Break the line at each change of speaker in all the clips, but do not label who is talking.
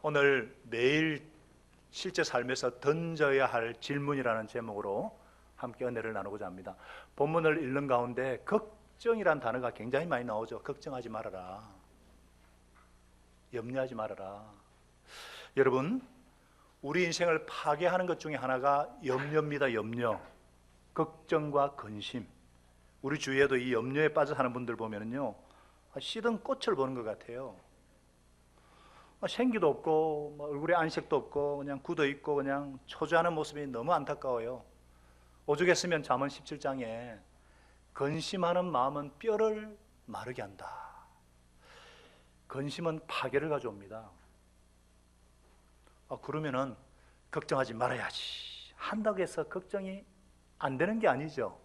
오늘 매일 실제 삶에서 던져야 할 질문이라는 제목으로 함께 은혜를 나누고자 합니다. 본문을 읽는 가운데 걱정이란 단어가 굉장히 많이 나오죠. 걱정하지 말아라, 염려하지 말아라. 여러분, 우리 인생을 파괴하는 것 중에 하나가 염려입니다. 염려, 걱정과 근심. 우리 주위에도 이 염려에 빠져 사는 분들 보면은요, 시든 꽃을 보는 것 같아요. 생기도 없고 얼굴에 안색도 없고 그냥 굳어 있고 그냥 초조하는 모습이 너무 안타까워요. 오죽했으면 잠언 17장에 근심하는 마음은 뼈를 마르게 한다. 근심은 파괴를 가져옵니다. 그러면은 걱정하지 말아야지 한다고 해서 걱정이 안 되는 게 아니죠.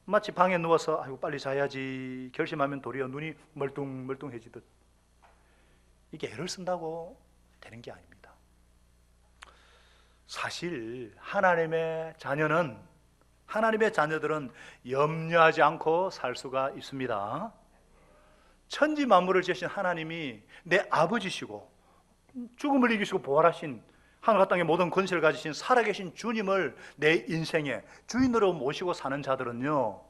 마치 방에 누워서 아이고 빨리 자야지 결심하면 도리어 눈이 멀뚱멀뚱해지듯 이게 애를 쓴다고 되는 게 아닙니다. 사실 하나님의 자녀들은 염려하지 않고 살 수가 있습니다. 천지 만물을 지으신 하나님이 내 아버지시고 죽음을 이기시고 부활하신 하늘과 땅의 모든 권세를 가지신 살아계신 주님을 내 인생의 주인으로 모시고 사는 자들은요,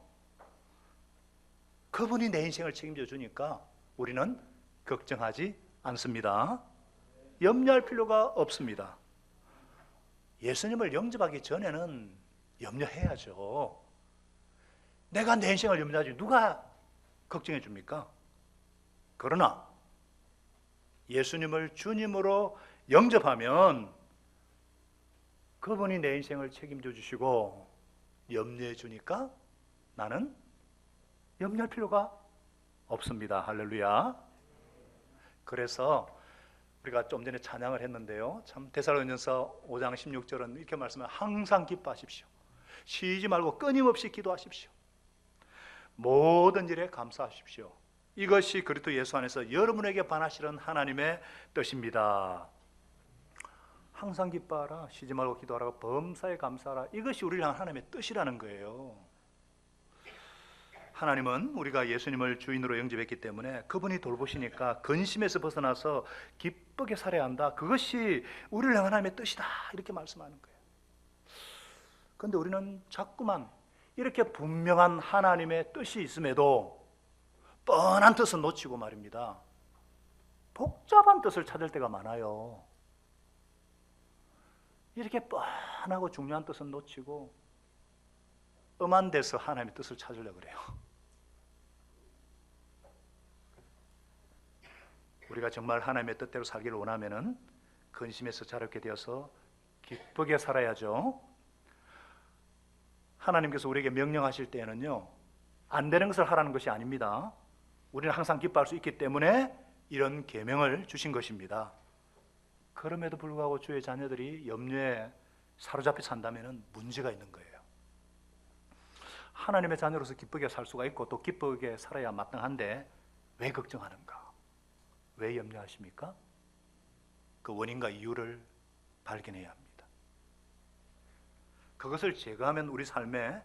그분이 내 인생을 책임져 주니까 우리는 걱정하지 않습니다. 염려할 필요가 없습니다. 예수님을 영접하기 전에는 염려해야죠. 내가 내 인생을 염려하지 누가 걱정해 줍니까? 그러나 예수님을 주님으로 영접하면 그분이 내 인생을 책임져 주시고 염려해 주니까 나는 염려할 필요가 없습니다. 할렐루야. 그래서 우리가 좀 전에 찬양을 했는데요, 참 데살로니가서 5장 16절은 이렇게 말씀해요. 항상 기뻐하십시오. 쉬지 말고 끊임없이 기도하십시오. 모든 일에 감사하십시오. 이것이 그리스도 예수 안에서 여러분에게 반하시는 하나님의 뜻입니다. 항상 기뻐하라, 쉬지 말고 기도하라, 범사에 감사하라. 이것이 우리를 향한 하나님의 뜻이라는 거예요. 하나님은 우리가 예수님을 주인으로 영접했기 때문에 그분이 돌보시니까 근심에서 벗어나서 기쁘게 살아야 한다. 그것이 우리를 향한 하나님의 뜻이다. 이렇게 말씀하는 거예요. 그런데 우리는 자꾸만 이렇게 분명한 하나님의 뜻이 있음에도 뻔한 뜻은 놓치고 말입니다. 복잡한 뜻을 찾을 때가 많아요. 이렇게 뻔하고 중요한 뜻은 놓치고 엄한 데서 하나님의 뜻을 찾으려고 그래요. 우리가 정말 하나님의 뜻대로 살기를 원하면은 근심에서 자유롭게 되어서 기쁘게 살아야죠. 하나님께서 우리에게 명령하실 때에는요, 안 되는 것을 하라는 것이 아닙니다. 우리는 항상 기뻐할 수 있기 때문에 이런 계명을 주신 것입니다. 그럼에도 불구하고 주의 자녀들이 염려에 사로잡혀 산다면 문제가 있는 거예요. 하나님의 자녀로서 기쁘게 살 수가 있고 또 기쁘게 살아야 마땅한데 왜 걱정하는가? 왜 염려하십니까? 그 원인과 이유를 발견해야 합니다. 그것을 제거하면 우리 삶에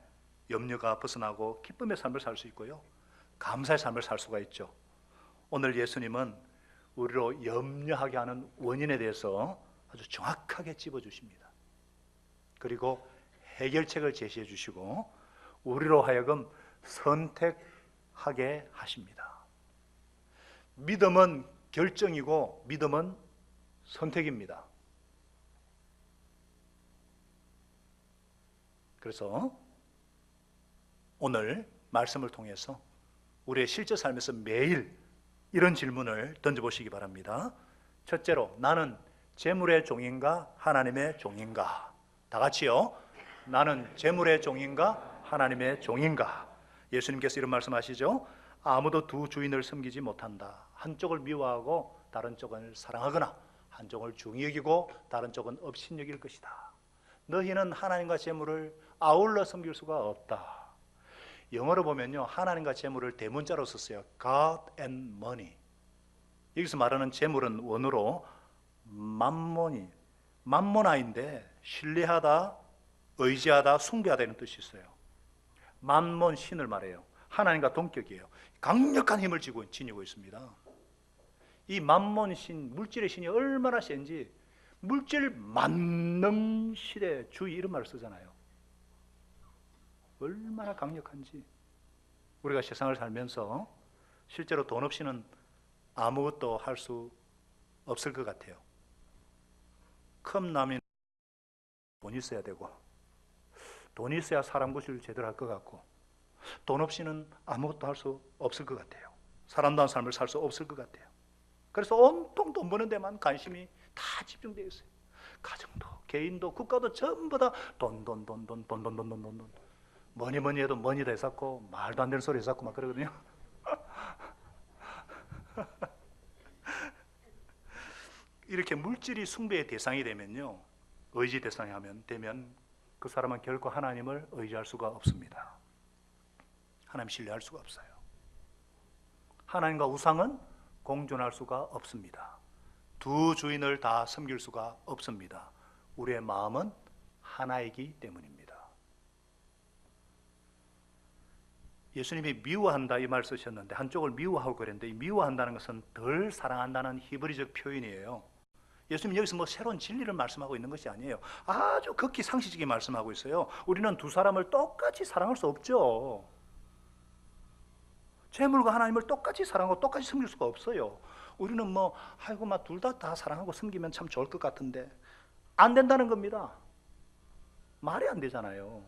염려가 벗어나고 기쁨의 삶을 살 수 있고요, 감사의 삶을 살 수가 있죠. 오늘 예수님은 우리로 염려하게 하는 원인에 대해서 아주 정확하게 짚어주십니다. 그리고 해결책을 제시해 주시고 우리로 하여금 선택하게 하십니다. 믿음은 결정이고 믿음은 선택입니다. 그래서 오늘 말씀을 통해서 우리의 실제 삶에서 매일 이런 질문을 던져보시기 바랍니다. 첫째로, 나는 재물의 종인가 하나님의 종인가? 다 같이요. 나는 재물의 종인가 하나님의 종인가? 예수님께서 이런 말씀하시죠. 아무도 두 주인을 섬기지 못한다. 한쪽을 미워하고 다른 쪽을 사랑하거나 한쪽을 중히 여기고 다른 쪽은 업신 여길 것이다. 너희는 하나님과 재물을 아울러 섬길 수가 없다. 영어로 보면요, 하나님과 재물을 대문자로 썼어요. God and money. 여기서 말하는 재물은 원어로 맘모나인데 신뢰하다, 의지하다, 숭배하다 이런 뜻이 있어요. 맘몬, 신을 말해요. 하나님과 동격이에요. 강력한 힘을 지니고 있습니다. 이 만몬 신, 물질의 신이 얼마나 센지 물질 만능 시대 주의 이런 말을 쓰잖아요. 얼마나 강력한지. 우리가 세상을 살면서 실제로 돈 없이는 아무것도 할 수 없을 것 같아요. 컵라면 돈 있어야 되고, 돈 있어야 사람 구실 제대로 할 것 같고, 돈 없이는 아무것도 할 수 없을 것 같아요. 사람다운 삶을 살 수 없을 것 같아요. 그래서 온통 돈 버는 데만 관심이 다 집중되어 있어요. 가정도, 개인도, 국가도 전부 다 돈. 뭐니 해도 머니다 했었고, 말도 안 되는 소리 했었고 막 그러거든요. 이렇게 물질이 숭배의 대상이 되면요, 의지 대상이 되면 그 사람은 결코 하나님을 의지할 수가 없습니다. 하나님 신뢰할 수가 없어요. 하나님과 우상은 공존할 수가 없습니다. 두 주인을 다 섬길 수가 없습니다. 우리의 마음은 하나이기 때문입니다. 예수님이 미워한다 이 말 쓰셨는데, 한쪽을 미워하고 그랬는데, 이 미워한다는 것은 덜 사랑한다는 히브리적 표현이에요. 예수님이 여기서 뭐 새로운 진리를 말씀하고 있는 것이 아니에요. 아주 극히 상식적인 말씀하고 있어요. 우리는 두 사람을 똑같이 사랑할 수 없죠. 재물과 하나님을 똑같이 사랑하고 똑같이 섬길 수가 없어요. 우리는 뭐 아이고 막 둘 다 사랑하고 섬기면 참 좋을 것 같은데 안 된다는 겁니다. 말이 안 되잖아요.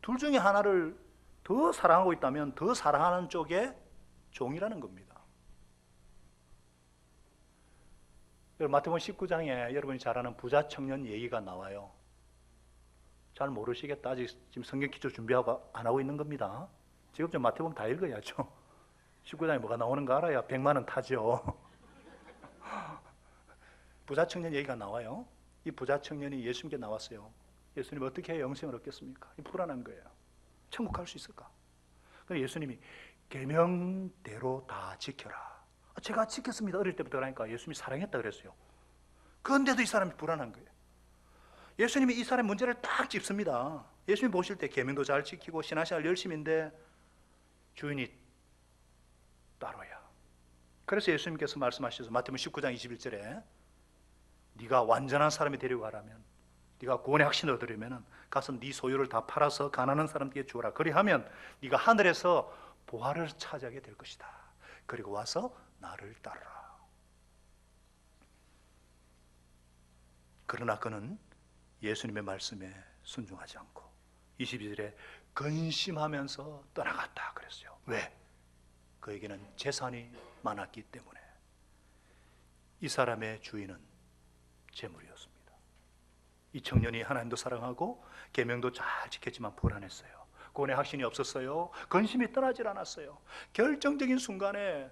둘 중에 하나를 더 사랑하고 있다면 더 사랑하는 쪽에 종이라는 겁니다. 마태복음 19장에 여러분이 잘 아는 부자 청년 얘기가 나와요. 잘 모르시겠다. 아직 지금 성경 기초 준비하고 안 하고 있는 겁니다. 지금 좀 마태복음 다 읽어야죠. 19장에 뭐가 나오는가 알아야 100만 원 타죠. 부자 청년 얘기가 나와요. 이 부자 청년이 예수님께 나왔어요. 예수님 어떻게 해야 영생을 얻겠습니까? 불안한 거예요. 천국 갈 수 있을까? 그래서 예수님이 계명대로 다 지켜라. 제가 지켰습니다. 어릴 때부터. 그러니까 예수님이 사랑했다 그랬어요. 그런데도 이 사람이 불안한 거예요. 예수님이 이 사람의 문제를 딱 짚습니다. 예수님 보실 때 계명도 잘 지키고 신앙생활 열심인데 주인이 따로야. 그래서 예수님께서 말씀하셔서 마태복음 19장 21절에 네가 완전한 사람이 되려고 하라면, 네가 구원의 확신을 얻으려면 가서 네 소유를 다 팔아서 가난한 사람에게 주어라. 그리하면 네가 하늘에서 보화를 차지하게 될 것이다. 그리고 와서 나를 따르라. 그러나 그는 예수님의 말씀에 순종하지 않고 22절에 근심하면서 떠나갔다 그랬어요. 왜? 그에게는 재산이 많았기 때문에. 이 사람의 주인은 재물이었습니다. 이 청년이 하나님도 사랑하고 계명도 잘 지켰지만 불안했어요. 구원의 확신이 없었어요. 근심이 떠나질 않았어요. 결정적인 순간에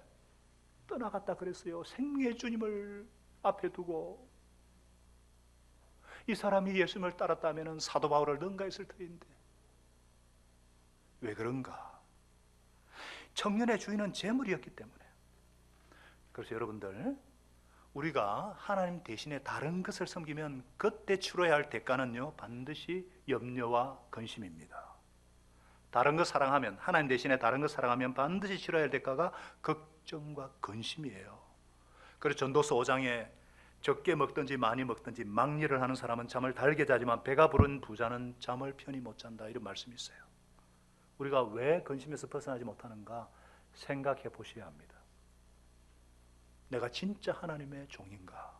떠나갔다 그랬어요. 생명의 주님을 앞에 두고. 이 사람이 예수님을 따랐다면 사도 바울을 능가했을 터인데 왜 그런가? 청년의 주인은 재물이었기 때문에. 그래서 여러분들, 우리가 하나님 대신에 다른 것을 섬기면 그때 치러야 할 대가는요, 반드시 염려와 근심입니다. 다른 것 사랑하면, 하나님 대신에 다른 것 사랑하면 반드시 치러야 할 대가가 걱정과 근심이에요. 그래서 전도서 5장에 적게 먹든지 많이 먹든지 막일을 하는 사람은 잠을 달게 자지만 배가 부른 부자는 잠을 편히 못 잔다, 이런 말씀이 있어요. 우리가 왜 근심에서 벗어나지 못하는가 생각해 보셔야 합니다. 내가 진짜 하나님의 종인가?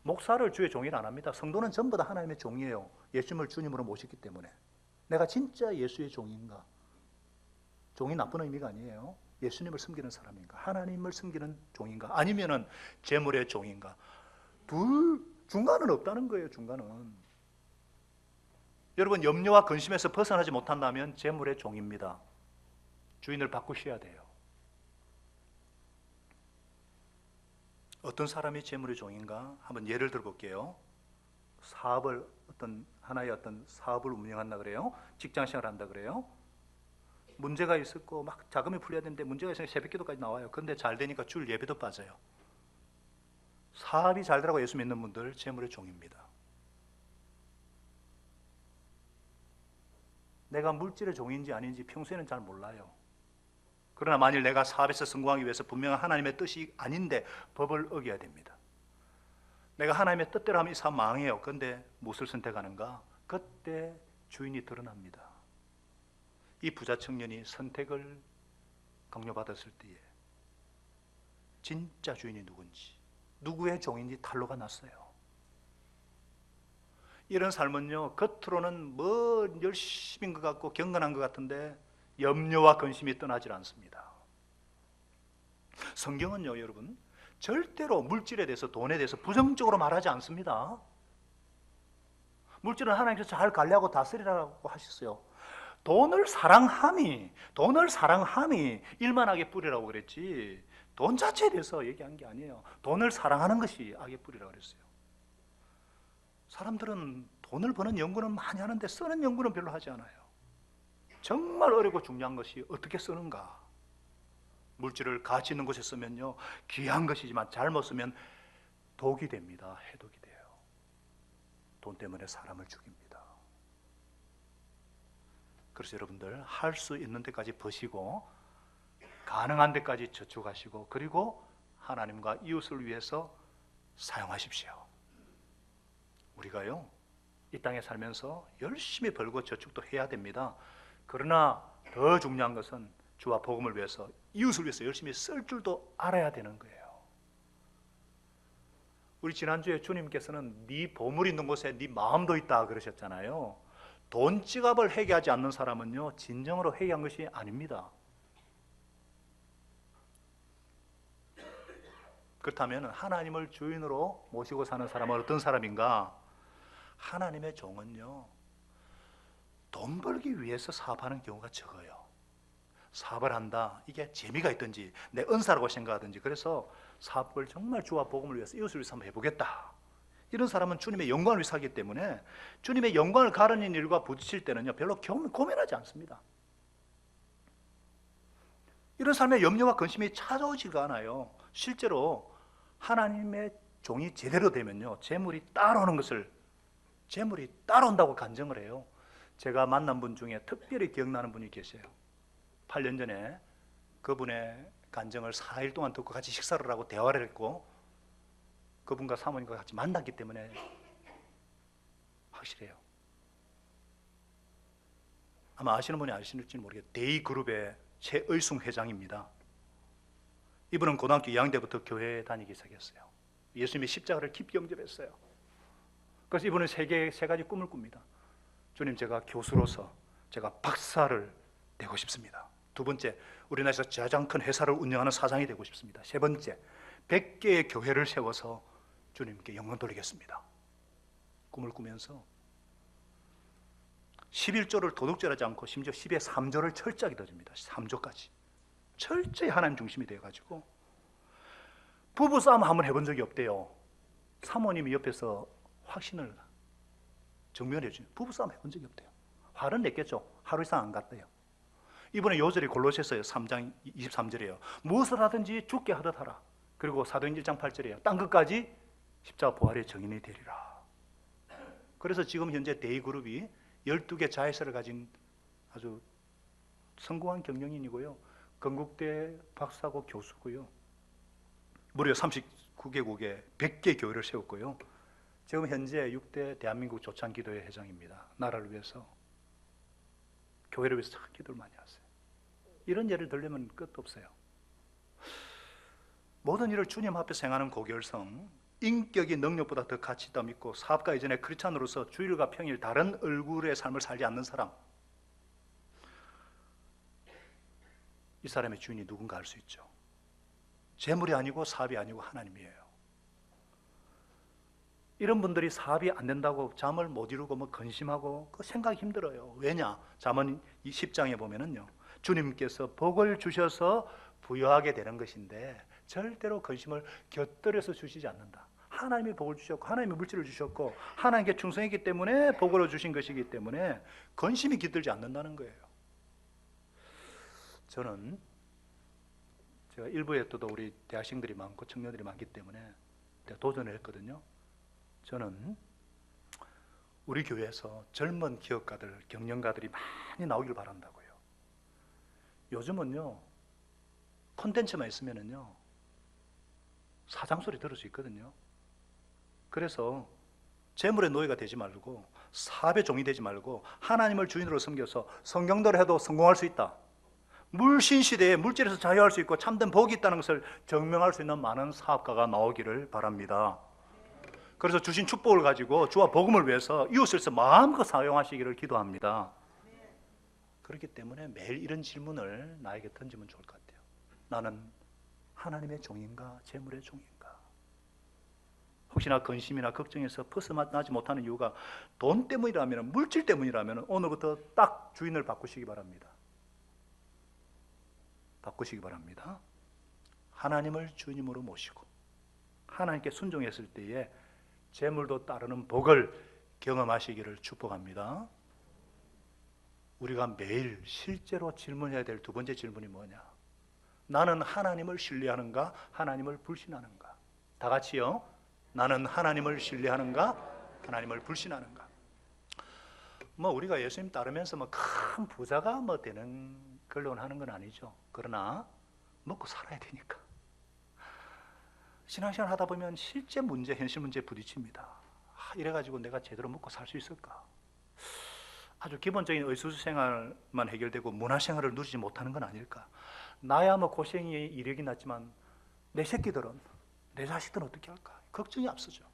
목사를 주의 종일 안 합니다. 성도는 전부 다 하나님의 종이에요. 예수님을 주님으로 모셨기 때문에. 내가 진짜 예수의 종인가? 종이 나쁜 의미가 아니에요. 예수님을 섬기는 사람인가? 하나님을 섬기는 종인가? 아니면은 재물의 종인가? 중간은 없다는 거예요. 중간은. 여러분, 염려와 근심에서 벗어나지 못한다면 재물의 종입니다. 주인을 바꾸셔야 돼요. 어떤 사람이 재물의 종인가? 한번 예를 들어 볼게요. 하나의 어떤 사업을 운영한다 그래요. 직장 생활을 한다 그래요. 문제가 있었고 막 자금이 풀려야 되는데 문제가 있으니까 새벽기도까지 나와요. 그런데 잘 되니까 줄 예배도 빠져요. 사업이 잘 되라고 예수 믿는 분들 재물의 종입니다. 내가 물질의 종인지 아닌지 평소에는 잘 몰라요. 그러나 만일 내가 사업에서 성공하기 위해서 분명한 하나님의 뜻이 아닌데 법을 어겨야 됩니다. 내가 하나님의 뜻대로 하면 이 사업 망해요. 그런데 무엇을 선택하는가? 그때 주인이 드러납니다. 이 부자 청년이 선택을 강요받았을 때에 진짜 주인이 누군지, 누구의 종인지 탄로가 났어요. 이런 삶은요, 겉으로는 뭐 열심인 것 같고 경건한 것 같은데 염려와 근심이 떠나질 않습니다. 성경은요, 여러분, 절대로 물질에 대해서, 돈에 대해서 부정적으로 말하지 않습니다. 물질은 하나님께서 잘 관리하고 다스리라고 하셨어요. 돈을 사랑함이 일만 악의 뿌리라고 그랬지, 돈 자체에 대해서 얘기한 게 아니에요. 돈을 사랑하는 것이 악의 뿌리라고 그랬어요. 사람들은 돈을 버는 연구는 많이 하는데 쓰는 연구는 별로 하지 않아요. 정말 어렵고 중요한 것이 어떻게 쓰는가. 물질을 가치 있는 곳에 쓰면요, 귀한 것이지만 잘못 쓰면 독이 됩니다. 해독이 돼요. 돈 때문에 사람을 죽입니다. 그래서 여러분들, 할 수 있는 데까지 버시고 가능한 데까지 저축하시고, 그리고 하나님과 이웃을 위해서 사용하십시오. 우리가요, 이 땅에 살면서 열심히 벌고 저축도 해야 됩니다. 그러나 더 중요한 것은 주와 복음을 위해서, 이웃을 위해서 열심히 쓸 줄도 알아야 되는 거예요. 우리 지난주에 주님께서는 네 보물 있는 곳에 네 마음도 있다 그러셨잖아요. 돈 지갑을 회개하지 않는 사람은요, 진정으로 회개한 것이 아닙니다. 그렇다면 하나님을 주인으로 모시고 사는 사람은 어떤 사람인가? 하나님의 종은요, 돈 벌기 위해서 사업하는 경우가 적어요. 사업을 한다, 이게 재미가 있든지 내 은사라고 생각하든지, 그래서 사업을 정말 주와 복음을 위해서, 이웃을 위해서 한번 해보겠다, 이런 사람은 주님의 영광을 위해서 하기 때문에 주님의 영광을 가르는 일과 부딪힐 때는요, 별로 고민하지 않습니다. 이런 삶에 염려와 근심이 찾아오지가 않아요. 실제로 하나님의 종이 제대로 되면요, 재물이 따라온다고 간증을 해요. 제가 만난 분 중에 특별히 기억나는 분이 계세요. 8년 전에 그분의 간증을 4일 동안 듣고 같이 식사를 하고 대화를 했고, 그분과 사모님과 같이 만났기 때문에 확실해요. 아마 아시는 분이 아실지 모르겠어요. 데이그룹의 최의숭 회장입니다. 이분은 고등학교 2학년 때부터 교회에 다니기 시작했어요. 예수님의 십자가를 깊이 영접했어요. 그래서 이분은 세 가지 꿈을 꿉니다. 주님, 제가 교수로서 제가 박사를 되고 싶습니다. 두 번째, 우리나라에서 가장 큰 회사를 운영하는 사장이 되고 싶습니다. 세 번째, 100개의 교회를 세워서 주님께 영광 돌리겠습니다. 꿈을 꾸면서 11조를 도둑질하지 않고 심지어 10의 3조를 철저하게 던집니다. 3조까지 철저히 하나님 중심이 되어가지고, 부부싸움 한번 해본 적이 없대요. 사모님이 옆에서 확신을 정면해 주죠. 부부싸움 해본 적이 없대요. 화를 냈겠죠. 하루 이상 안 갔대요. 이번에 요절이 골로새서 3장 23절이에요. 무엇을 하든지 죽게 하듯 하라. 그리고 사도행전 1장 8절이에요. 땅 끝까지 십자가 부활의 증인이 되리라. 그래서 지금 현재 데이그룹이 12개 자회사를 가진 아주 성공한 경영인이고요, 건국대 박사고 교수고요, 무려 39개국에 100개 교회를 세웠고요, 지금 현재 6대 대한민국 조창기도회 회장입니다. 나라를 위해서, 교회를 위해서 참 기도를 많이 하세요. 이런 예를 들려면 끝도 없어요. 모든 일을 주님 앞에서 행하는 고결성, 인격이 능력보다 더 가치 있다 믿고 사업가 이전에 크리스찬으로서 주일과 평일 다른 얼굴의 삶을 살지 않는 사람, 이 사람의 주인이 누군가 알 수 있죠. 재물이 아니고 사업이 아니고 하나님이에요. 이런 분들이 사업이 안 된다고 잠을 못 이루고 뭐 근심하고 그 생각이 힘들어요. 왜냐? 잠언 10장에 보면은요, 주님께서 복을 주셔서 부여하게 되는 것인데 절대로 근심을 곁들여서 주시지 않는다. 하나님이 복을 주셨고 하나님이 물질을 주셨고 하나님께 충성했기 때문에 복으로 주신 것이기 때문에 근심이 깃들지 않는다는 거예요. 저는 제가 일부에 또 우리 대학생들이 많고 청년들이 많기 때문에 도전을 했거든요. 저는 우리 교회에서 젊은 기업가들, 경영가들이 많이 나오길 바란다고요. 요즘은요, 콘텐츠만 있으면은요 사장 소리 들을 수 있거든요. 그래서 재물의 노예가 되지 말고 사업의 종이 되지 말고 하나님을 주인으로 섬겨서 성경대로 해도 성공할 수 있다. 물신 시대에 물질에서 자유할 수 있고 참된 복이 있다는 것을 증명할 수 있는 많은 사업가가 나오기를 바랍니다. 그래서 주신 축복을 가지고 주와 복음을 위해서 이웃을 위해서 마음껏 사용하시기를 기도합니다. 그렇기 때문에 매일 이런 질문을 나에게 던지면 좋을 것 같아요. 나는 하나님의 종인가 재물의 종인가? 혹시나 근심이나 걱정에서 벗어나지 못하는 이유가 돈 때문이라면, 물질 때문이라면 오늘부터 딱 주인을 바꾸시기 바랍니다. 바꾸시기 바랍니다. 하나님을 주님으로 모시고 하나님께 순종했을 때에 재물도 따르는 복을 경험하시기를 축복합니다. 우리가 매일 실제로 질문해야 될 두 번째 질문이 뭐냐? 나는 하나님을 신뢰하는가? 하나님을 불신하는가? 다 같이요. 나는 하나님을 신뢰하는가? 하나님을 불신하는가? 우리가 예수님 따르면서 큰 부자가 되는 걸로 하는 건 아니죠. 그러나 먹고 살아야 되니까. 신앙생활 하다 보면 실제 문제, 현실 문제에 부딪힙니다. 이래가지고 내가 제대로 먹고 살 수 있을까? 아주 기본적인 의수수 생활만 해결되고 문화생활을 누리지 못하는 건 아닐까? 나야 고생이 이력이 났지만 내 새끼들은, 내 자식들은 어떻게 할까? 걱정이 앞서죠.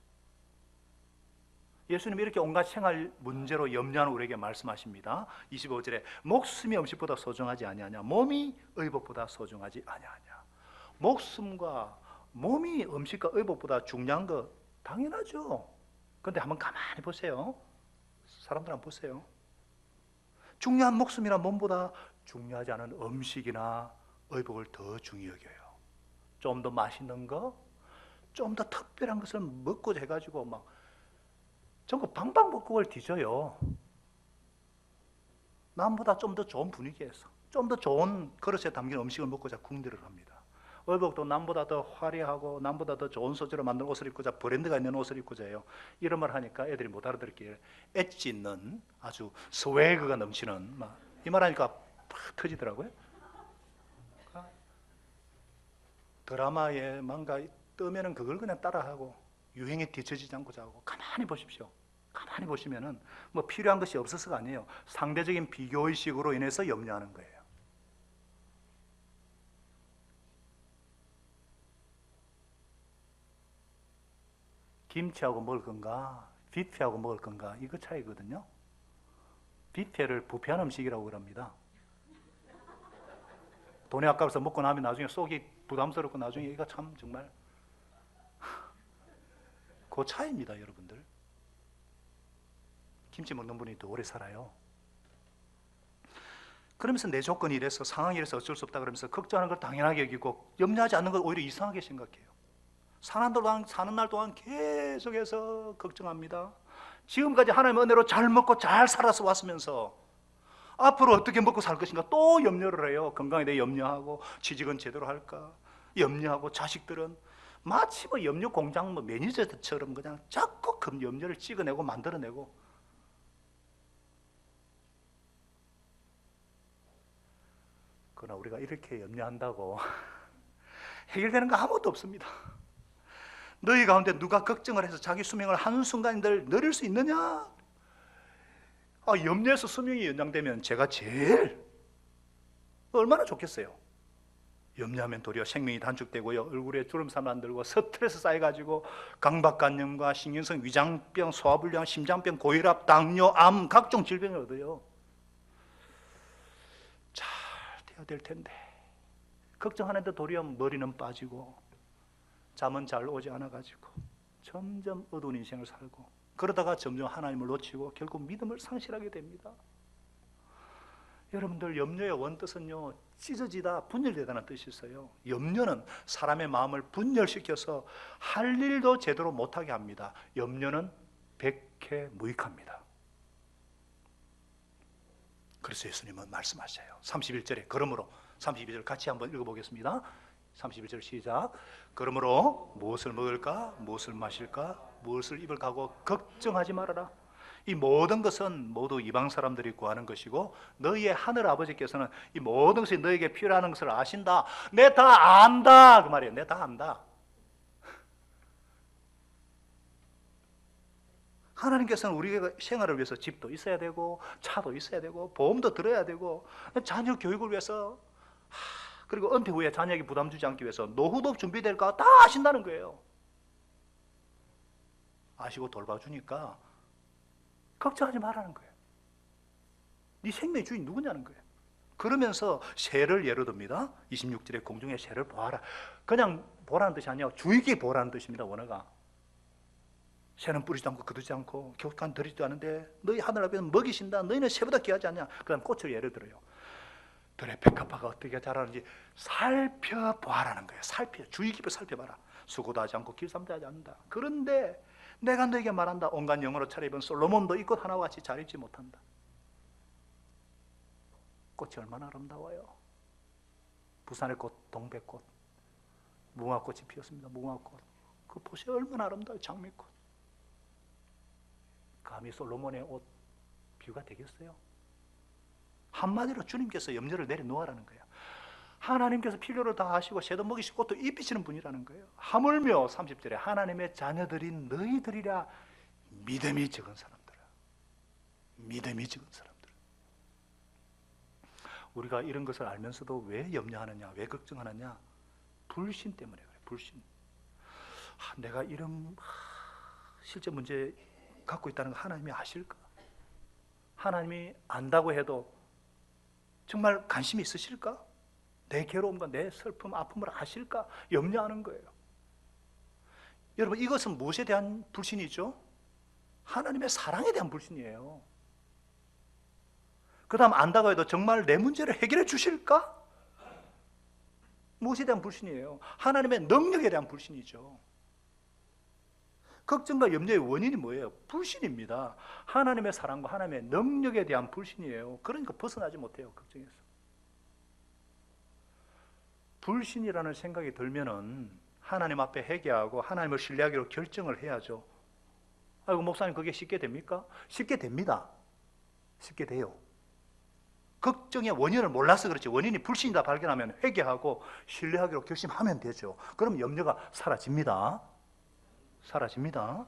예수님이 이렇게 온갖 생활 문제로 염려하는 우리에게 말씀하십니다. 25절에 목숨이 음식보다 소중하지 아니하냐, 몸이 의복보다 소중하지 아니하냐. 목숨과 몸이 음식과 의복보다 중요한 거 당연하죠. 그런데 한번 가만히 보세요. 사람들 한번 보세요. 중요한 목숨이나 몸보다 중요하지 않은 음식이나 의복을 더 중히 여겨요. 좀 더 맛있는 거, 좀 더 특별한 것을 먹고자 해가지고 전부 방방곡곡을 뒤져요. 남보다 좀 더 좋은 분위기에서, 좀 더 좋은 그릇에 담긴 음식을 먹고자 궁리를 합니다. 의복도 남보다 더 화려하고 남보다 더 좋은 소재로 만든 옷을 입고자, 브랜드가 있는 옷을 입고자 해요. 이런 말 하니까 애들이 못 알아듣기에 엣지 있는 아주 스웨그가 넘치는 이 말 하니까 팍 터지더라고요. 드라마에 뭔가 뜨면은 그걸 그냥 따라하고 유행에 뒤처지지 않고자 하고. 가만히 보십시오. 가만히 보시면은 필요한 것이 없어서가 아니에요. 상대적인 비교의식으로 인해서 염려하는 거예요. 김치하고 먹을 건가, 뷔페하고 먹을 건가, 이거 차이거든요. 뷔페를 부패한 음식이라고 그럽니다. 돈이 아까워서 먹고 나면 나중에 속이 부담스럽고 나중에 이거 참 정말 그 차이입니다, 여러분들. 김치 먹는 분이 더 오래 살아요. 그러면서 내 조건이 이래서, 상황이 이래서 어쩔 수 없다 그러면서 걱정하는 걸 당연하게 여기고 염려하지 않는 걸 오히려 이상하게 생각해요. 사는 날 동안 계속해서 걱정합니다. 지금까지 하나님의 은혜로 잘 먹고 잘 살아서 왔으면서 앞으로 어떻게 먹고 살 것인가 또 염려를 해요. 건강에 대해 염려하고, 취직은 제대로 할까 염려하고, 자식들은 마치 염려 공장 매니저처럼 그냥 자꾸 그 염려를 찍어내고 만들어내고. 그러나 우리가 이렇게 염려한다고 해결되는 거 아무것도 없습니다. 너희 가운데 누가 걱정을 해서 자기 수명을 한순간들 늘릴 수 있느냐? 염려해서 수명이 연장되면 제가 제일 얼마나 좋겠어요. 염려하면 도리어 생명이 단축되고요, 얼굴에 주름살 만들고 스트레스 쌓여가지고 강박관념과 신경성 위장병, 소화불량, 심장병, 고혈압, 당뇨, 암 각종 질병을 얻어요. 잘 돼야 될 텐데 걱정하는데 도리어 머리는 빠지고 잠은 잘 오지 않아가지고 점점 어두운 인생을 살고, 그러다가 점점 하나님을 놓치고 결국 믿음을 상실하게 됩니다. 여러분들, 염려의 원뜻은요, 찢어지다, 분열되다는 뜻이 있어요. 염려는 사람의 마음을 분열시켜서 할 일도 제대로 못하게 합니다. 염려는 백해무익합니다. 그래서 예수님은 말씀하셔요. 31절에 그러므로, 32절 같이 한번 읽어보겠습니다. 31절 시작. 그러므로 무엇을 먹을까, 무엇을 마실까, 무엇을 입을까 하고 걱정하지 말아라. 이 모든 것은 모두 이방 사람들이 구하는 것이고 너희의 하늘 아버지께서는 이 모든 것이 너에게 필요한 것을 아신다. 내 다 안다 그 말이에요. 내 다 안다. 하나님께서는 우리가 생활을 위해서 집도 있어야 되고 차도 있어야 되고 보험도 들어야 되고 자녀 교육을 위해서 그리고 은퇴 후에 자녀에게 부담 주지 않기 위해서 노후도 준비될까 다 아신다는 거예요. 아시고 돌봐주니까 걱정하지 말라는 거예요. 네 생명의 주인 누구냐는 거예요. 그러면서 새를 예로 듭니다. 26절에 공중의 새를 보아라. 그냥 보라는 뜻이 아니에요. 주의 깊게 보라는 뜻입니다. 원어가. 새는 뿌리지도 않고 거두지 않고 격간 들이지도 않은데 너희 하늘 아버지는 먹이신다. 너희는 새보다 귀하지 않냐. 그 다음 꽃을 예를 들어요. 들의 백합화가 어떻게 자라는지 살펴보아라는 거예요. 주의 깊게 살펴봐라. 수고도 하지 않고 길쌈도 하지 않는다. 그런데 내가 너에게 말한다. 온갖 영어로 차려입은 솔로몬도 이 꽃 하나와 같이 잘 입지 못한다. 꽃이 얼마나 아름다워요. 부산의 꽃, 동백꽃, 무궁화꽃이 피었습니다. 무궁화꽃. 그 보세요. 얼마나 아름다워요. 장미꽃. 감히 솔로몬의 옷 비유가 되겠어요? 한마디로 주님께서 염려를 내려놓으라는 거예요. 하나님께서 필요를 다 하시고 새도 먹이시고 꽃도 입히시는 분이라는 거예요. 하물며 30절에 하나님의 자녀들인 너희들이라 믿음이 적은 사람들아. 믿음이 적은 사람들. 우리가 이런 것을 알면서도 왜 염려하느냐, 왜 걱정하느냐? 불신 때문에 그래. 불신. 내가 이런 실제 문제 갖고 있다는 거 하나님이 아실까? 하나님이 안다고 해도 정말 관심이 있으실까? 내 괴로움과 내 슬픔, 아픔을 아실까? 염려하는 거예요. 여러분, 이것은 무엇에 대한 불신이죠? 하나님의 사랑에 대한 불신이에요. 그 다음 안다고 해도 정말 내 문제를 해결해 주실까? 무엇에 대한 불신이에요? 하나님의 능력에 대한 불신이죠. 걱정과 염려의 원인이 뭐예요? 불신입니다. 하나님의 사랑과 하나님의 능력에 대한 불신이에요. 그러니까 벗어나지 못해요. 걱정에서. 불신이라는 생각이 들면은 하나님 앞에 회개하고 하나님을 신뢰하기로 결정을 해야죠. 아이고 목사님 그게 쉽게 됩니까? 쉽게 됩니다. 쉽게 돼요. 걱정의 원인을 몰라서 그렇지 원인이 불신이다 발견하면 회개하고 신뢰하기로 결심하면 되죠. 그럼 염려가 사라집니다. 사라집니다.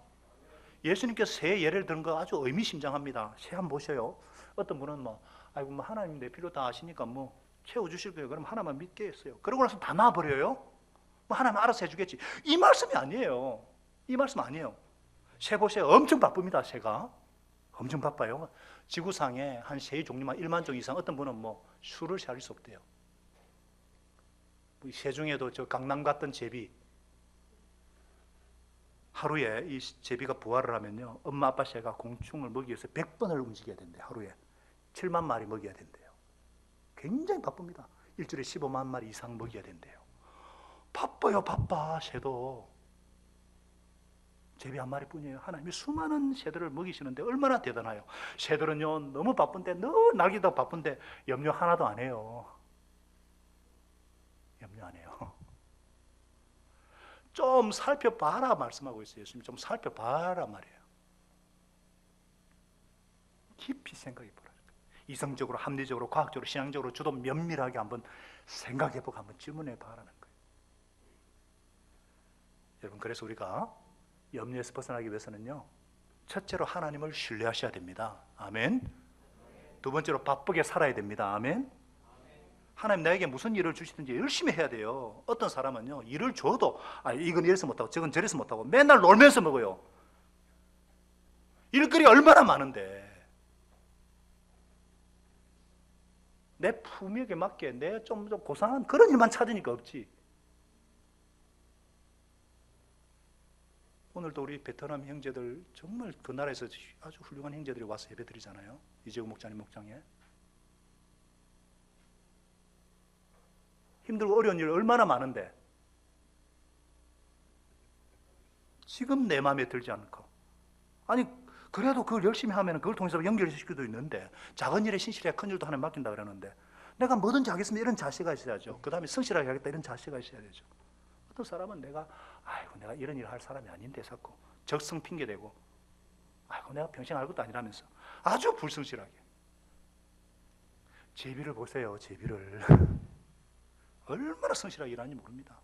예수님께서 새 예를 든 거 아주 의미심장합니다. 새 한번 보셔요. 어떤 분은 아이고 하나님 내 필요 다 아시니까 채워주실 거예요. 그럼 하나만 믿겠어요. 그러고 나서 다 놔버려요. 하나님 알아서 해주겠지. 이 말씀이 아니에요. 이 말씀 아니에요. 새 보세요. 엄청 바쁩니다. 새가 엄청 바빠요. 지구상에 한 새의 종류만 1만 종 이상. 어떤 분은 수를 세할 수 없대요. 새 중에도 저 강남 갔던 제비 하루에 이 제비가 부화를 하면요 엄마 아빠 새가 공충을 먹이기 위해서 100번을 움직여야 된대요. 하루에 7만 마리 먹여야 된대요. 굉장히 바쁩니다. 일주일에 15만 마리 이상 먹여야 된대요. 바빠요. 바빠. 새도 제비 한 마리뿐이에요. 하나님이 수많은 새들을 먹이시는데 얼마나 대단해요. 새들은요 너무 바쁜데 늘 날기도 바쁜데 염려 하나도 안 해요. 염려 안 해요. 좀 살펴봐라 말씀하고 있어요. 예수님 좀 살펴봐라 말이에요. 깊이 생각해 보라. 이성적으로, 합리적으로, 과학적으로, 신앙적으로 저도 면밀하게 한번 생각해보고 한번 질문해 봐라는 거예요. 여러분 그래서 우리가 염려에서 벗어나기 위해서는요 첫째로 하나님을 신뢰하셔야 됩니다. 아멘. 두 번째로 바쁘게 살아야 됩니다. 아멘. 하나님 나에게 무슨 일을 주시든지 열심히 해야 돼요. 어떤 사람은요 일을 줘도 이건 이래서 못하고 저건 저래서 못하고 맨날 놀면서 먹어요. 일거리 얼마나 많은데 내 품위에 맞게 내 좀 고상한 그런 일만 찾으니까 없지. 오늘도 우리 베트남 형제들 정말 그 나라에서 아주 훌륭한 형제들이 와서 예배드리잖아요. 이재우 목사님 목장에. 힘들고 어려운 일 얼마나 많은데 지금 내 마음에 들지 않고 아니 그래도 그걸 열심히 하면 그걸 통해서 연결시킬 수도 있는데 작은 일에 신실해 큰 일도 하나님 맡긴다 그러는데 내가 뭐든지 하겠습니다 이런 자세가 있어야죠. 그 다음에 성실하게 하겠다 이런 자세가 있어야 되죠. 어떤 사람은 내가 이런 일을 할 사람이 아닌데 자꾸 적성 핑계대고 아이고 내가 평생 알 것도 아니라면서 아주 불성실하게. 제비를 보세요. 제비를 얼마나 성실하게 일하는지 모릅니다.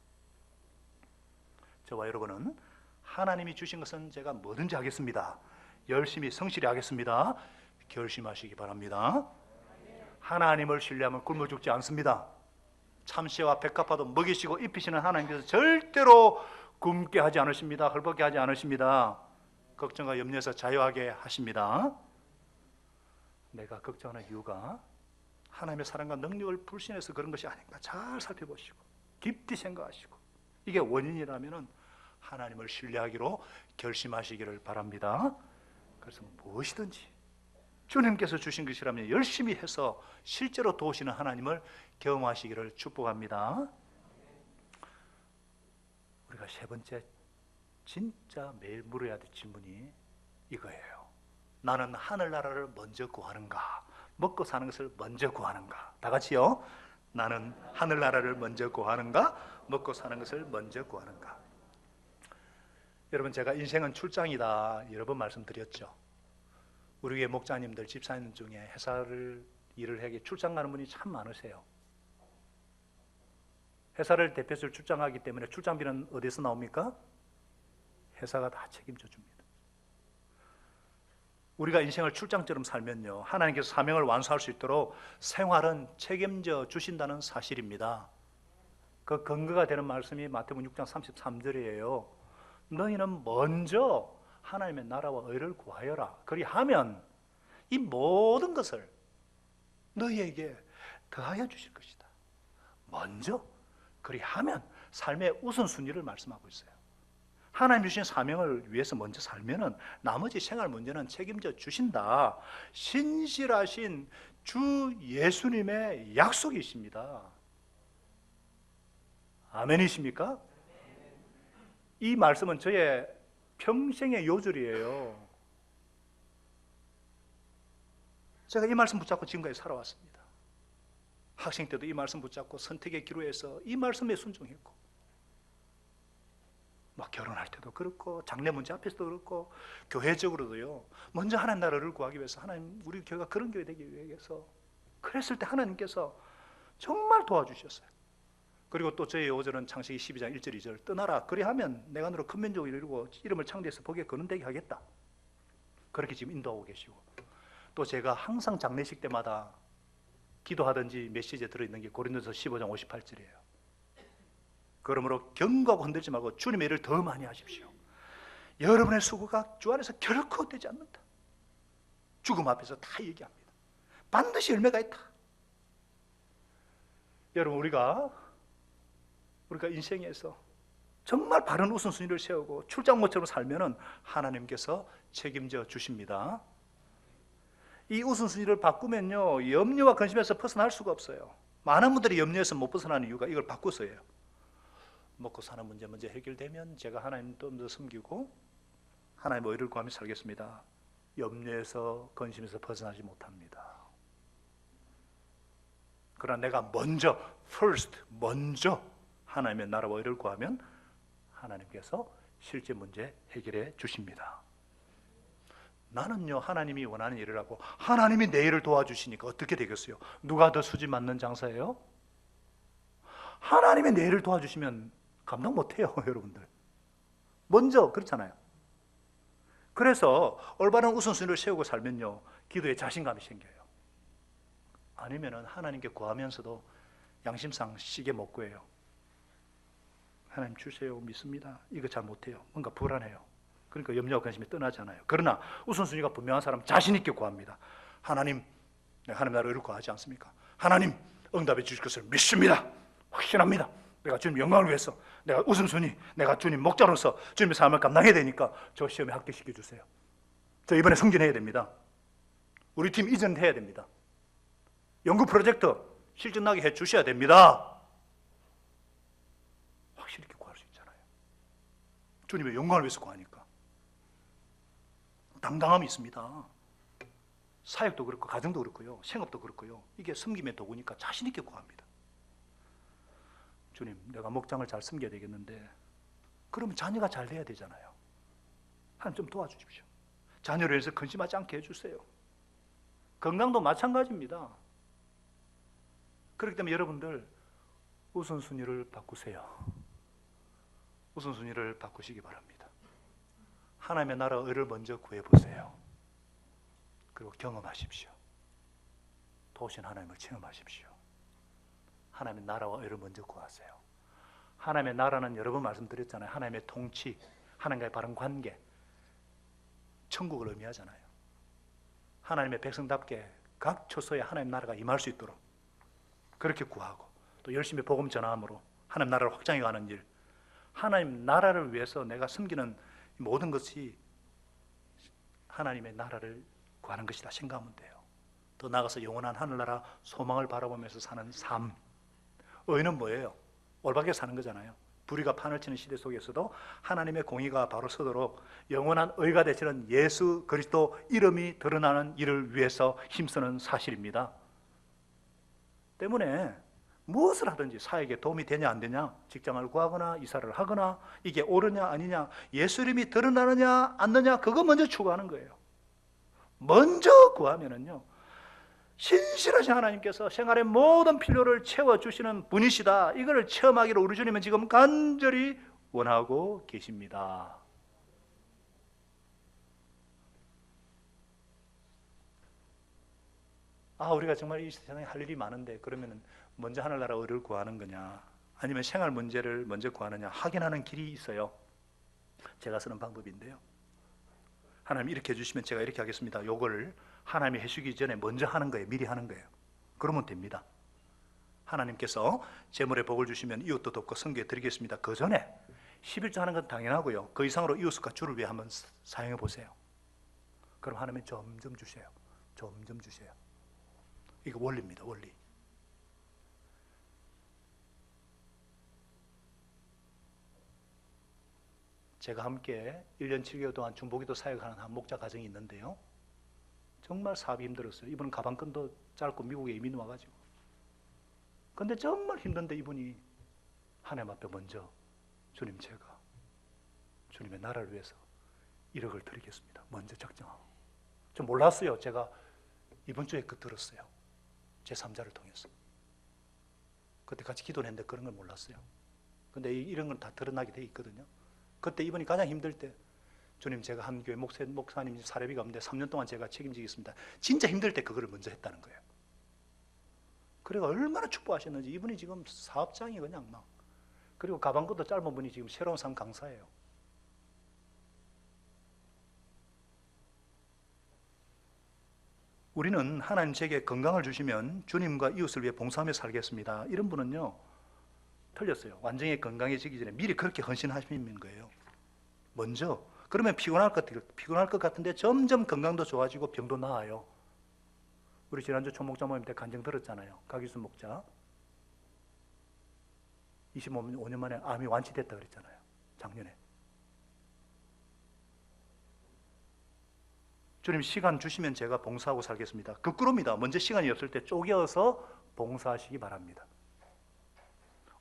저와 여러분은 하나님이 주신 것은 제가 뭐든지 하겠습니다, 열심히 성실히 하겠습니다, 결심하시기 바랍니다. 하나님을 신뢰하면 굶어 죽지 않습니다. 참새와 백합화도 먹이시고 입히시는 하나님께서 절대로 굶게 하지 않으십니다. 헐벗게 하지 않으십니다. 걱정과 염려에서 자유하게 하십니다. 내가 걱정하는 이유가 하나님의 사랑과 능력을 불신해서 그런 것이 아닌가 잘 살펴보시고 깊이 생각하시고, 이게 원인이라면 하나님을 신뢰하기로 결심하시기를 바랍니다. 그래서 무엇이든지 주님께서 주신 것이라면 열심히 해서 실제로 도우시는 하나님을 경험하시기를 축복합니다. 우리가 세 번째 진짜 매일 물어야 될 질문이 이거예요. 나는 하늘나라를 먼저 구하는가, 먹고 사는 것을 먼저 구하는가? 다 같이요. 나는 하늘나라를 먼저 구하는가, 먹고 사는 것을 먼저 구하는가? 여러분, 제가 인생은 출장이다 여러 번 말씀드렸죠. 우리 교회 목자님들, 집사님 중에 회사를 일을 하기 출장 가는 분이 참 많으세요. 회사를 대표해서 출장하기 때문에 출장비는 어디서 나옵니까? 회사가 다 책임져 줍니다. 우리가 인생을 출장처럼 살면요, 하나님께서 사명을 완수할 수 있도록 생활은 책임져 주신다는 사실입니다. 그 근거가 되는 말씀이 마태복음 6장 33절이에요. 너희는 먼저 하나님의 나라와 의를 구하여라. 그리하면 이 모든 것을 너희에게 더하여 주실 것이다. 먼저 그리하면 삶의 우선순위를 말씀하고 있어요. 하나님 주신 사명을 위해서 먼저 살면은 나머지 생활 문제는 책임져 주신다. 신실하신 주 예수님의 약속이십니다. 아멘이십니까? 이 말씀은 저의 평생의 요절이에요. 제가 이 말씀 붙잡고 지금까지 살아왔습니다. 학생 때도 이 말씀 붙잡고 선택의 기로에서 이 말씀에 순종했고, 막 결혼할 때도 그렇고 장래 문제 앞에서도 그렇고 교회적으로도요, 먼저 하나님 나라를 구하기 위해서, 하나님 우리 교회가 그런 교회 되기 위해서 그랬을 때 하나님께서 정말 도와주셨어요. 그리고 또 저의 요절은 창세기 12장 1절 2절 떠나라 그리하면 내가 너를 큰 민족을 이루고 이름을 창대해서 복에 거론되게 하겠다. 그렇게 지금 인도하고 계시고, 또 제가 항상 장례식 때마다 기도하든지 메시지에 들어있는 게 고린도서 15장 58절이에요. 그러므로 경고하고 흔들지 말고 주님의 일을 더 많이 하십시오. 여러분의 수고가 주 안에서 결코 헛되지 않는다. 죽음 앞에서 다 얘기합니다. 반드시 열매가 있다. 여러분, 우리가 인생에서 정말 바른 우선순위를 세우고 출장모처럼 살면은 하나님께서 책임져 주십니다. 이 우선순위를 바꾸면요, 염려와 근심에서 벗어날 수가 없어요. 많은 분들이 염려에서 못 벗어나는 이유가 이걸 바꿔서예요. 먹고 사는 문제 먼저 해결되면 제가 하나님 좀 더 섬기고 하나님의 의를 구하며 살겠습니다. 염려에서 근심에서 벗어나지 못합니다. 그러나 내가 먼저 먼저 하나님의 나라와 의를 구하면 하나님께서 실제 문제 해결해 주십니다. 나는요, 하나님이 원하는 일을 하고 하나님이 내 일을 도와주시니까 어떻게 되겠어요? 누가 더 수지 맞는 장사예요? 하나님이 내 일을 도와주시면 감당 못해요. 여러분들 먼저 그렇잖아요. 그래서 올바른 우선순위를 세우고 살면요, 기도에 자신감이 생겨요. 아니면은 하나님께 구하면서도 양심상 시계 못 구해요. 하나님 주세요, 믿습니다. 이거 잘 못해요. 뭔가 불안해요. 그러니까 염려와 관심이 떠나잖아요. 그러나 우선순위가 분명한 사람 자신 있게 구합니다. 하나님, 내가 하나님 나라를 구하지 않습니까? 하나님 응답해 주실 것을 믿습니다. 확신합니다. 내가 주님 영광을 위해서, 내가 우선순위, 내가 주님 목자로서 주님의 삶을 감당해야 되니까 저 시험에 합격시켜 주세요. 저 이번에 승진해야 됩니다. 우리 팀 이전해야 됩니다. 연구 프로젝트 실전나게 해 주셔야 됩니다. 확실히 이렇게 구할 수 있잖아요. 주님의 영광을 위해서 구하니까 당당함이 있습니다. 사역도 그렇고 가정도 그렇고요, 생업도 그렇고요, 이게 섬김의 도구니까 자신 있게 구합니다. 주님, 내가 목장을 잘 섬겨야 되겠는데 그러면 자녀가 잘 돼야 되잖아요. 하나님 좀 도와주십시오. 자녀를 위해서 근심하지 않게 해주세요. 건강도 마찬가지입니다. 그렇기 때문에 여러분들 우선순위를 바꾸세요. 우선순위를 바꾸시기 바랍니다. 하나님의 나라와 의를 먼저 구해보세요. 그리고 경험하십시오. 도우신 하나님을 체험하십시오. 하나님의 나라와 의를 먼저 구하세요. 하나님의 나라는 여러 번 말씀드렸잖아요. 하나님의 통치, 하나님과의 바른 관계, 천국을 의미하잖아요. 하나님의 백성답게 각 처소에 하나님 나라가 임할 수 있도록 그렇게 구하고, 또 열심히 복음 전함으로 하나님 나라를 확장해 가는 일, 하나님 나라를 위해서 내가 섬기는 모든 것이 하나님의 나라를 구하는 것이다 생각하면 돼요. 더 나아가서 영원한 하늘나라 소망을 바라보면서 사는 삶. 의는 뭐예요? 올바르게 사는 거잖아요. 불의가 판을 치는 시대 속에서도 하나님의 공의가 바로 서도록 영원한 의가 되시는 예수 그리스도 이름이 드러나는 일을 위해서 힘쓰는 사실입니다. 때문에 무엇을 하든지 사회에 도움이 되냐 안 되냐, 직장을 구하거나 이사를 하거나 이게 옳으냐 아니냐, 예수 이름이 드러나느냐 않느냐, 그거 먼저 추구하는 거예요. 먼저 구하면은요, 신실하신 하나님께서 생활의 모든 필요를 채워주시는 분이시다, 이걸 체험하기를 우리 주님은 지금 간절히 원하고 계십니다. 우리가 정말 이 세상에 할 일이 많은데 그러면 먼저 하늘나라 의를 구하는 거냐, 아니면 생활 문제를 먼저 구하느냐, 확인하는 길이 있어요. 제가 쓰는 방법인데요, 하나님 이렇게 해주시면 제가 이렇게 하겠습니다. 요거를 하나님이 해주기 전에 먼저 하는 거예요. 미리 하는 거예요. 그러면 됩니다. 하나님께서 재물의 복을 주시면 이웃도 돕고 선교에 드리겠습니다. 그 전에 11조 하는 건 당연하고요, 그 이상으로 이웃과 주를 위해 한번 사용해 보세요. 그럼 하나님이 점점 주세요. 점점 주세요. 이거 원리입니다. 원리. 제가 함께 1년 7개월 동안 중보기도 사역하는 한 목자 가정이 있는데요, 정말 사업이 힘들었어요. 이분은 가방끈도 짧고 미국에 이민 와가지고, 근데 정말 힘든데 이분이 하나님 앞에 먼저 주님, 제가 주님의 나라를 위해서 1억을 드리겠습니다, 먼저 작정하고. 좀 몰랐어요. 제가 이번 주에 들었어요. 제 3자를 통해서. 그때 같이 기도를 했는데 그런 걸 몰랐어요. 근데 이런 건 다 드러나게 돼 있거든요. 그때 이분이 가장 힘들 때, 주님, 제가 한 교회 목사님 사례비가 없는데 3년 동안 제가 책임지겠습니다, 진짜 힘들 때 그거를 먼저 했다는 거예요. 그래가 얼마나 축복하셨는지. 이분이 지금 사업장이 그냥 막, 그리고 가방끈도 짧은 분이 지금 새로운 삶 강사예요. 우리는 하나님 제게 건강을 주시면 주님과 이웃을 위해 봉사하며 살겠습니다, 이런 분은요 틀렸어요. 완전히 건강해지기 전에 미리 그렇게 헌신하시는 거예요. 먼저. 그러면 피곤할 것 같은데 점점 건강도 좋아지고 병도 나아요. 우리 지난주 총목자 모임 때 간증 들었잖아요. 박유순 목자 25년 만에 암이 완치됐다 그랬잖아요, 작년에. 주님 시간 주시면 제가 봉사하고 살겠습니다. 거꾸로입니다. 먼저 시간이 없을 때 쪼개어서 봉사하시기 바랍니다.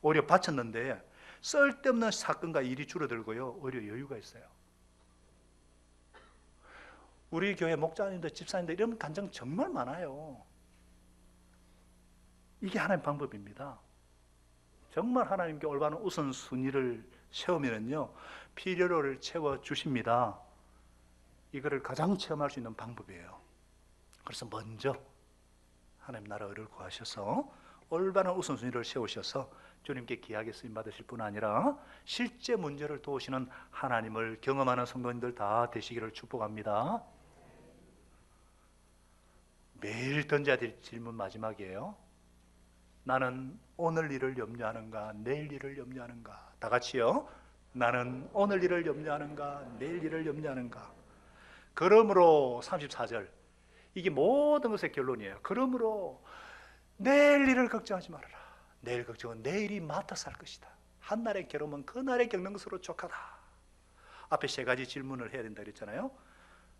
오히려 바쳤는데 쓸데없는 사건과 일이 줄어들고요, 오히려 여유가 있어요. 우리 교회 목자님들, 집사님들 이런 간증 정말 많아요. 이게 하나님 방법입니다. 정말 하나님께 올바른 우선순위를 세우면요, 필요를 채워주십니다. 이거를 가장 체험할 수 있는 방법이에요. 그래서 먼저 하나님 나라 의를 구하셔서 올바른 우선순위를 세우셔서 주님께 귀하게 쓰임 받으실 뿐 아니라 실제 문제를 도우시는 하나님을 경험하는 성도님들 다 되시기를 축복합니다. 매일 던져야 될 질문 마지막이에요. 나는 오늘 일을 염려하는가, 내일 일을 염려하는가? 다 같이요. 나는 오늘 일을 염려하는가, 내일 일을 염려하는가? 그러므로 34절, 이게 모든 것의 결론이에요. 그러므로 내일 일을 걱정하지 말아라. 내일 걱정은 내일이 맡아서 할 것이다. 한날의 괴로움은 그날의 겪는 것으로 족하다. 앞에 세 가지 질문을 해야 된다 그랬잖아요.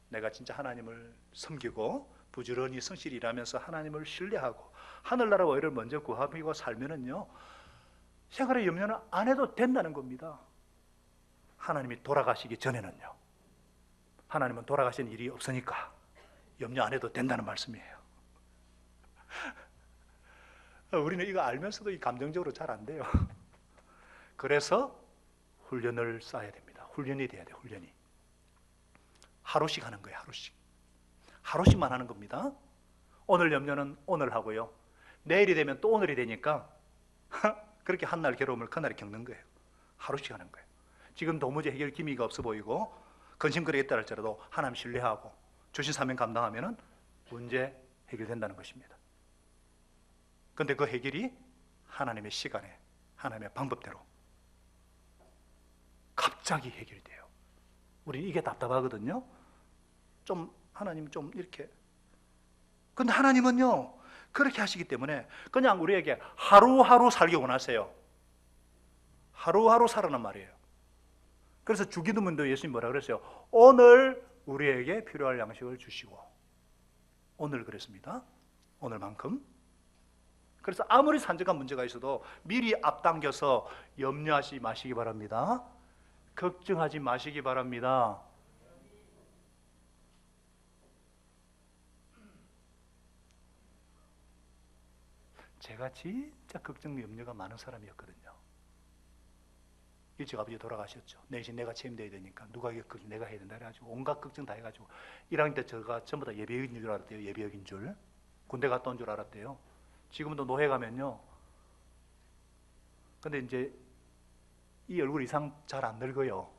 내가 진짜 하나님을 섬기고 부지런히 성실히 일하면서 하나님을 신뢰하고 하늘나라와 의를 먼저 구하고 살면은요, 생활의 염려는 안 해도 된다는 겁니다. 하나님이 돌아가시기 전에는요. 하나님은 돌아가신 일이 없으니까 염려 안 해도 된다는 말씀이에요. 우리는 이거 알면서도 이 감정적으로 잘 안 돼요. 그래서 훈련을 쌓아야 됩니다. 훈련이 돼야 돼요. 훈련이. 하루씩 하는 거예요. 하루씩. 하루씩만 하는 겁니다. 오늘 염려는 오늘 하고요. 내일이 되면 또 오늘이 되니까 그렇게 한 날 괴로움을 그날에 겪는 거예요. 하루씩 하는 거예요. 지금 도무지 해결 기미가 없어 보이고 근심거리겠다 할지라도 하나님 신뢰하고 주신 사명 감당하면 문제 해결된다는 것입니다. 그런데 그 해결이 하나님의 시간에 하나님의 방법대로 갑자기 해결이 돼요. 우리 이게 답답하거든요. 좀 하나님 좀 이렇게. 근데 하나님은요 그렇게 하시기 때문에 그냥 우리에게 하루하루 살기 원하세요. 하루하루 살아란 말이에요. 그래서 주기도문도 예수님 뭐라 그랬어요? 오늘 우리에게 필요할 양식을 주시고. 오늘 그랬습니다. 오늘만큼. 그래서 아무리 산적한 문제가 있어도 미리 앞당겨서 염려하지 마시기 바랍니다. 걱정하지 마시기 바랍니다. 제가 진짜 걱정, 염려가 많은 사람이었거든요. 일찍 아버지 돌아가셨죠. 내신 내가 책임져야 되니까 누가 내가 해야 된다 해가지고 온갖 걱정 다 해가지고 1학년 때 제가 전부 다 예비역인 줄 알았대요. 예비역인 줄. 군대 갔다 온 줄 알았대요. 지금도 노회 가면요. 근데 이제 이 얼굴 이상 잘 안 늙어요.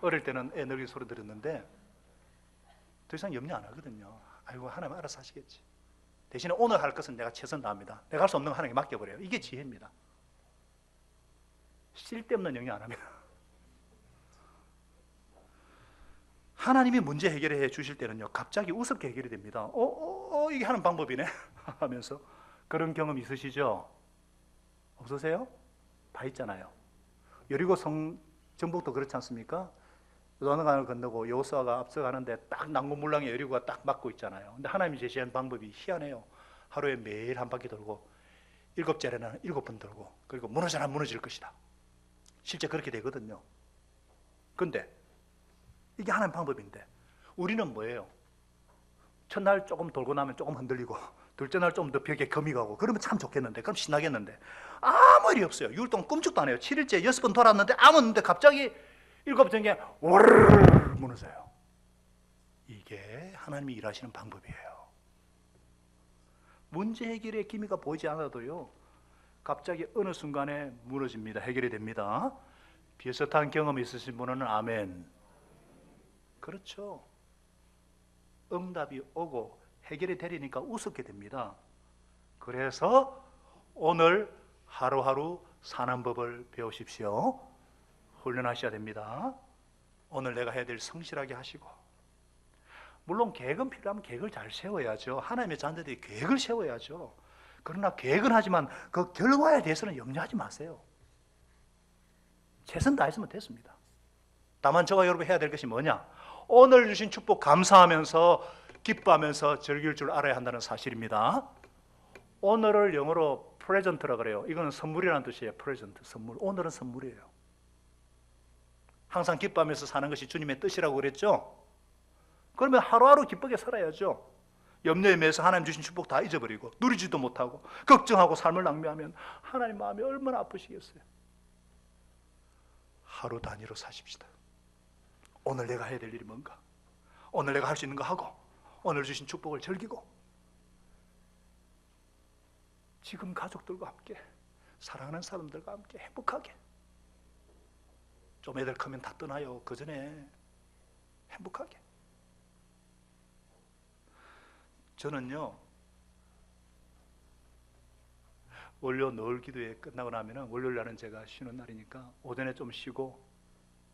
어릴 때는 애 늙은 소리 들었는데 더 이상 염려 안 하거든요. 아이고 하나님 알아서 하시겠지. 대신에 오늘 할 것은 내가 최선 다합니다. 내가 할 수 없는 거 하나님께 맡겨버려요. 이게 지혜입니다. 쓸데없는 염려 안 합니다. 하나님이 문제 해결해 주실 때는요 갑자기 우습게 해결이 됩니다. 이게 하는 방법이네 하면서. 그런 경험 있으시죠? 없으세요? 다 있잖아요. 여리고 정복도 그렇지 않습니까? 요단강을 건너고 여호수아가 앞서가는데 딱 난공불락에 여리고가 딱 막고 있잖아요. 근데 하나님이 제시한 방법이 희한해요. 하루에 매일 한 바퀴 돌고 7자리는 7번 돌고 그리고 무너져라 무너질 것이다. 실제 그렇게 되거든요. 근데 이게 하나님 방법인데 우리는 뭐예요? 첫날 조금 돌고 나면 조금 흔들리고 둘째 날 좀 더 벽에 금이 가고 그러면 참 좋겠는데 그럼 신나겠는데 아무 일이 없어요. 6일 동안 꿈쩍도 안 해요. 7일째 6번 돌았는데 아무 없는데 갑자기 7번째 와르르 무너져요. 이게 하나님이 일하시는 방법이에요. 문제 해결의 기미가 보이지 않아도요 갑자기 어느 순간에 무너집니다. 해결이 됩니다. 비슷한 경험이 있으신 분은 아멘. 그렇죠. 응답이 오고 해결이 되리니까 우습게 됩니다. 그래서 오늘 하루하루 사는 법을 배우십시오. 훈련하셔야 됩니다. 오늘 내가 해야 될 성실하게 하시고, 물론 계획은 필요하면 계획을 잘 세워야죠. 하나님의 자녀들이 계획을 세워야죠. 그러나 계획은 하지만 그 결과에 대해서는 염려하지 마세요. 최선 다했으면 됐습니다. 다만 저와 여러분 해야 될 것이 뭐냐? 오늘 주신 축복 감사하면서 기뻐하면서 즐길 줄 알아야 한다는 사실입니다. 오늘을 영어로 프레젠트라 그래요. 이거는 선물이라는 뜻이에요. 프레젠트, 선물. 오늘은 선물이에요. 항상 기뻐하면서 사는 것이 주님의 뜻이라고 그랬죠? 그러면 하루하루 기쁘게 살아야죠. 염려에 매여서 하나님 주신 축복 다 잊어버리고 누리지도 못하고 걱정하고 삶을 낭비하면 하나님 마음이 얼마나 아프시겠어요. 하루 단위로 사십시다. 오늘 내가 해야 될 일이 뭔가, 오늘 내가 할 수 있는 거 하고, 오늘 주신 축복을 즐기고, 지금 가족들과 함께, 사랑하는 사람들과 함께 행복하게. 좀 애들 크면 다 떠나요. 그 전에 행복하게. 저는요, 월요 노을 기도회 끝나고 나면은, 월요일 날은 제가 쉬는 날이니까 오전에 좀 쉬고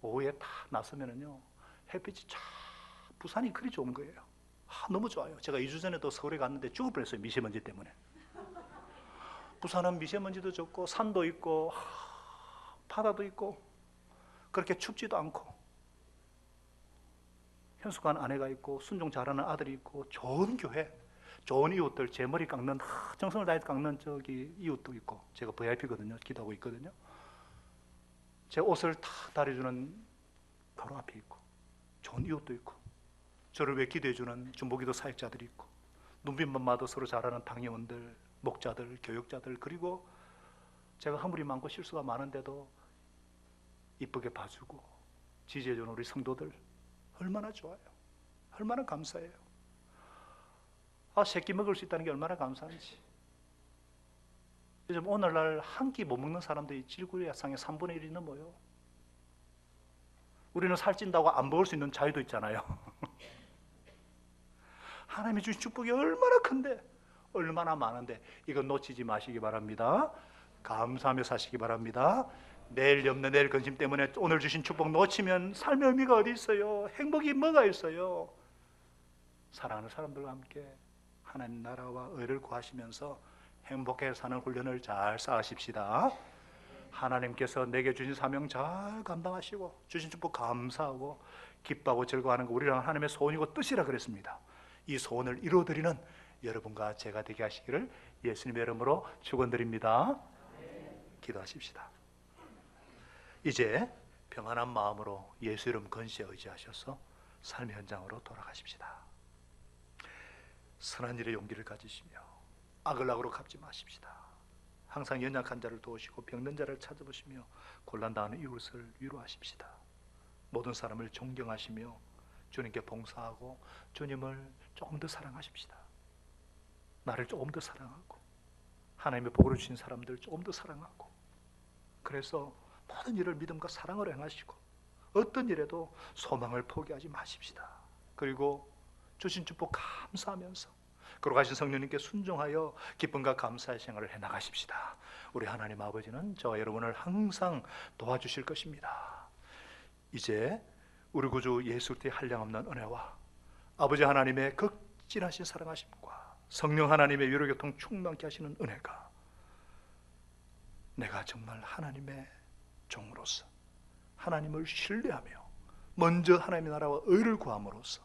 오후에 다 나서면은요 햇빛이 쫙, 부산이 그리 좋은 거예요. 너무 좋아요. 제가 2주 전에도 서울에 갔는데 죽을 뻔했어요. 미세먼지 때문에. 부산은 미세먼지도 적고 산도 있고 바다도 있고 그렇게 춥지도 않고 현숙한 아내가 있고 순종 잘하는 아들이 있고 좋은 교회, 좋은 이웃들, 제 머리 깎는 정성을 다해서 깎는 저기 이웃도 있고, 제가 VIP거든요. 기도하고 있거든요. 제 옷을 다 다려주는 바로 앞에 있고 좋은 이웃도 있고, 저를 위해 기도해주는 중보기도 사역자들이 있고, 눈빛만 봐도 서로 잘 아는 당회원들, 목자들, 교육자들, 그리고 제가 허물이 많고 실수가 많은데도 이쁘게 봐주고 지지해주는 우리 성도들, 얼마나 좋아요. 얼마나 감사해요. 새끼 먹을 수 있다는 게 얼마나 감사한지. 요즘 오늘날 한 끼 못 먹는 사람들이 지구의 야상의 3분의 1이 넘어요. 우리는 살찐다고 안 먹을 수 있는 자유도 있잖아요. 하나님이 주신 축복이 얼마나 큰데, 얼마나 많은데, 이거 놓치지 마시기 바랍니다. 감사하며 사시기 바랍니다. 내일 염려, 내일 근심 때문에 오늘 주신 축복 놓치면 삶의 의미가 어디 있어요? 행복이 뭐가 있어요? 사랑하는 사람들과 함께 하나님 나라와 의를 구하시면서 행복하게 사는 훈련을 잘 쌓으십시다. 하나님께서 내게 주신 사명 잘 감당하시고 주신 축복 감사하고 기뻐하고 즐거워하는 거 우리랑 하나님의 소원이고 뜻이라 그랬습니다. 이 소원을 이루어드리는 여러분과 제가 되게 하시기를 예수님의 이름으로 축원드립니다. 기도하십시다. 이제 평안한 마음으로 예수 이름 건시에 의지하셔서 삶의 현장으로 돌아가십시다. 선한 일에 용기를 가지시며 악을 악으로 갚지 마십시다. 항상 연약한 자를 도우시고 병든 자를 찾아보시며 곤란당하는 이웃을 위로하십시다. 모든 사람을 존경하시며 주님께 봉사하고 주님을 조금 더 사랑하십시다. 나를 조금 더 사랑하고 하나님의 복을 주신 사람들 조금 더 사랑하고, 그래서 모든 일을 믿음과 사랑으로 행하시고 어떤 일에도 소망을 포기하지 마십시다. 그리고 주신 축복 감사하면서 거룩하신 성령님께 순종하여 기쁨과 감사의 생활을 해나가십시다. 우리 하나님 아버지는 저와 여러분을 항상 도와주실 것입니다. 이제 우리 구주 예수 그리스도의 한량없는 은혜와 아버지 하나님의 극진하신 사랑하심과 성령 하나님의 위로교통 충만케 하시는 은혜가 내가 정말 하나님의 종으로서 하나님을 신뢰하며 먼저 하나님의 나라와 의를 구함으로써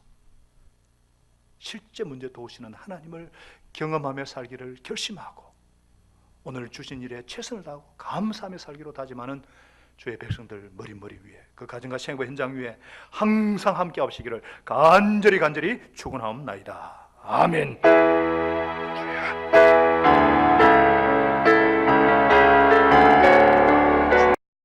실제 문제 도우시는 하나님을 경험하며 살기를 결심하고 오늘 주신 일에 최선을 다하고 감사하며 살기로 다짐하는 주의 백성들 머리 위에 그 가정과 생활 현장 위에 항상 함께 하시기를 간절히 축원하옵나이다. 아멘. 주여.